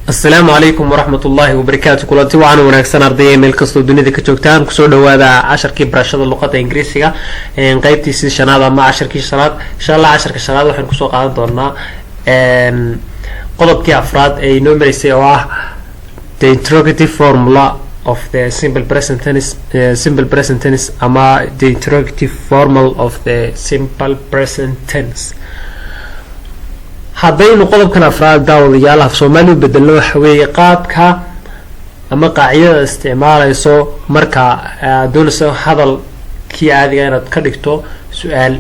السلام عليكم ورحمة الله وبركاته. كلنتي وعنا وناكسن أرضية ميل كستو دنيا كجوجتان كسو دوادا 10 كي براشada luqada Ingiriisiga qaybtiisa shanaad ama 10 kii shanaad insha Allah 10 ka shanaad waxaan ku soo qaadan doonaa qodobkii afraad ee inoo mareysay oo ah the interrogative formula of the simple present tense ama the interrogative formula of the simple present tense. haddaynu qodobkan afraad daawadayaal af Soomaali bedelo waxa weeye qaabka ama qaacidada isticmaalayso marka doonayso hadalkii caadiga inaad ka dhigto su'aal.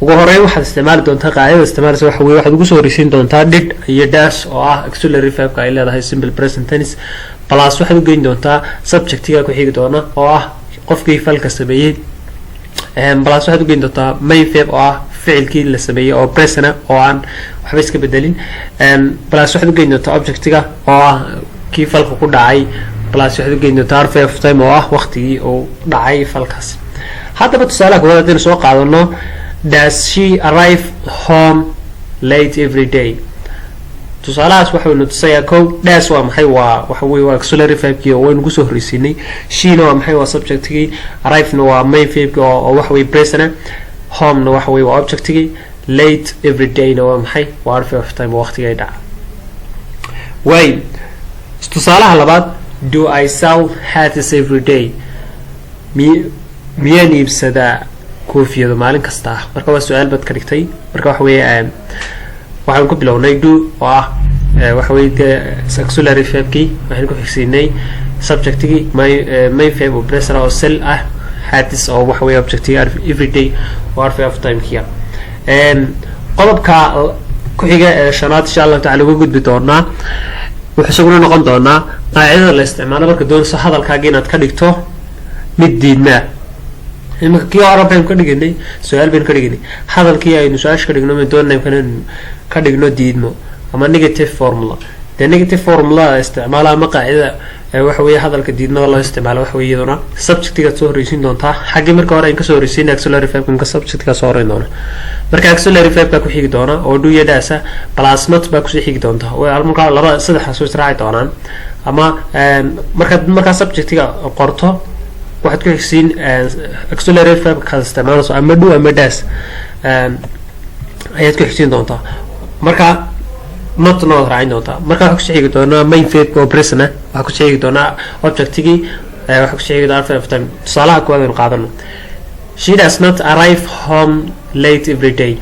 ugu horeyn waxaad isticmaali doontaa qaacidada isticmaalayso waxa weeye waxaad ugu soo horeysiin doontaa did iyo dash oo ah auxiliary verb-ka ay leedahay simple present tense plus waxaad u geyn doontaa subject-iga ku xigi doona oo ah qofkii falka sameeyay plus waxaad u geyn doontaa main verb oo ah ficilkii la sameeyay oo present oo aan waxba iska bedelin plus waxaad u geyn doontaa object-iga oo ah kii falka ku dhacay plus waxaad u geyn doontaa verb of time oo ah waqtigii uu dhacay falkaas. haddaba tusaalaha koowaad haddaynu soo qaadano does she arrive home late every day. tusaalahaas waxaynu tusayaa kow does waa maxay waxa weeye waa auxiliary verb-kii oo waynu kusoo horeysiinay. she waa maxay waa subject-kii. arrive waa main verb-kii oo waxa weeye present. home na waxa weeye waa object-kii. late every day na waa maxay waa verb of time waqtiga ay dhaca. way tusaalaha labaad do I sell hats every day. miyaan iibsadaa koofiyado maalin kasta. marka waa su'aal bad ka dhigtay. marka waxa weeye waxaan ku bilownay do oo ah waxa weeye auxiliary verb-kii waxaan ku xigsiinay subject-kii main verb oo present oo sell ah hats oo waxa weeye object-kii every day oo verb of time-kii. qodobka ku xiga ee shanaad insha Allah taala ugu gudbi doonaa wuxuu isaguna noqon doonaa qaacidada la isticmaalo marka doonayso hadalkaaga inaad ka dhigto mid diidma. imika kii hore baynu ka dhignay su'aal baynu ka dhignay hadalkii aynu su'aash ka dhigno ma doonayno ka dhigno diidmo ama negative formula. the negative formula isticmaala ama qaacida waxa weeye hadalka diidmada loo isticmaalo waxa weeye iyaduna subject-iga soo horeysiin doontaa xagga marka hore aan ka soo horeysiin auxiliary verb-ka subject-ka soo horeyn doona. marka auxiliary verb-ka ku xigi doona oo do iyo dash plus not ba ku sii xigi doonta oo marka laba saddex soo israaci doonaan ama marka subject-iga qorto waxaad ku xigsiin auxiliary verb-ka isticmaalayso ama do ama dash ayaad ku xigsiin doontaa. marka not no raacin doontaa. marka waxa ku xigi doona main verb oo present waxa ku xigi doona object-gii waxa ku xigi doona verb of time. tusaalaha koowaad aynu qaadano she does not arrive home late every day.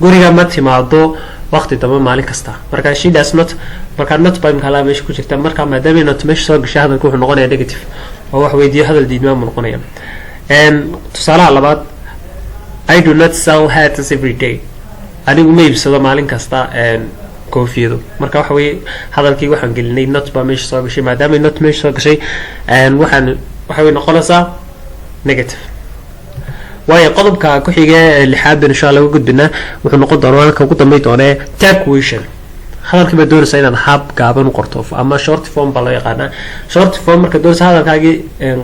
guriga ma timaado waqti dambe maalin kasta. marka she does not marka not by kala meesha ku jirta marka maadaama not meesha soo gashay hadalku wuxuu noqonayaa negative oo wax weydiyo hadal diidma ma noqonaya. tusaalaha labaad I do not sell hats every day. anigu ma iibsado maalin kasta koofiyado. marka waxa weeye hadalkii waxaan gelinay not ba meesha soo gashay maadaama not meesha soo gashay waxa weeye noqonaysaa negative. waayo qodobka ku xiga lixaad insha Allah ugu gudbina wuxuu noqon doonaa halka ugu dambeey doona tag question. hadalka ma doonaysaa inaad hab gaaban u qorto ama short form ba loo yaqaan. short form marka doonaysaa hadalkaagii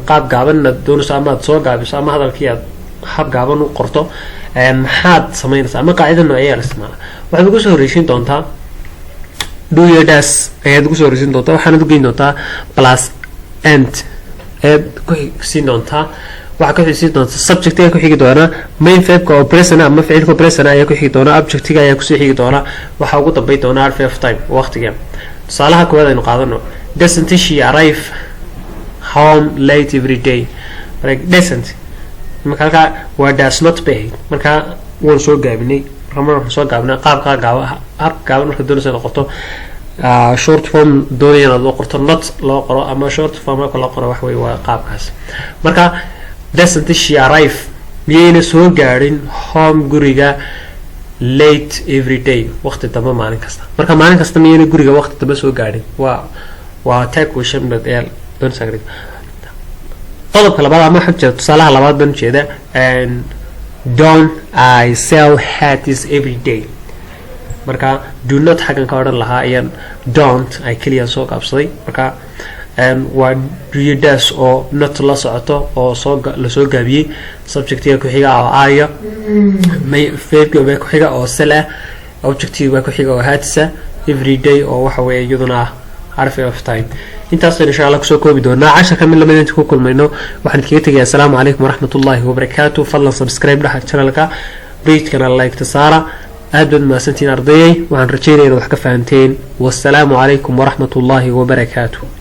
qaab gaaban doonaysaa ama aad soo gaabiso ama hadalkii aad hab gaaban u qorto maxaad samaynaysaa ama qaacida noocyada la isticmaalo. waxaad ugu soo horeysiin doontaa do your dash ayaad ugu soo horeysiin doontaa waxaad u geyn doontaa plus and ayaad ku xigsiin doontaa waxa ku xigsiin doontaa subject-iga ku xigi doona main verb-ka oo present ama ficilka present ayaa ku xigi doona object-iga ayaa ku sii xigi doona waxa ugu dambeey doona verb of time waqtiga. tusaalaha koowaad aynu qaadano doesn't she arrive home late every day. like doesn't marka waa does not be. marka waan soo gaabinay marka soo gaabina qaabka gaaban marka doonaysa noqoto short form doonayna loo qorto not loo qoro ama short form marka loo qoro wax weey waa qaabkaas. marka doesn't she arrive miyayna soo gaarin home guriga late every day waqti dambe maalin kasta. marka maalin kasta miyayna guriga waqti dambe soo gaarin waa tag question but doonaysa qodobka labaad ama xigta tusaalaha labaad baan jeeda don't I sell hats every day. marka do not xagan ka odhan lahaa ayaan don't ay keliya soo qaabsaday. marka waa do you dash oo not la socoto oo lasoo gaabiyey subjectiga ku xiga oo aya verbka ku xiga oo sell ah objectiga ku xiga oo hats every day oo waxa weeye iyaduna harfi of time. intaas insha Allah kusoo koobi doonaa 10 kamid lamid inta ku kulmayno waxaan kaga tagay assalaamu calaykum waraxmatullaahi wabarakaatuh. fadlan subscribe dhaha channelka page-kana like ta saara. aad baad mahadsantiin ardayay waxaan rajaynayaa inaad wax ka fahanteen. wassalaamu calaykum waraxmatullaahi wabarakaatuh.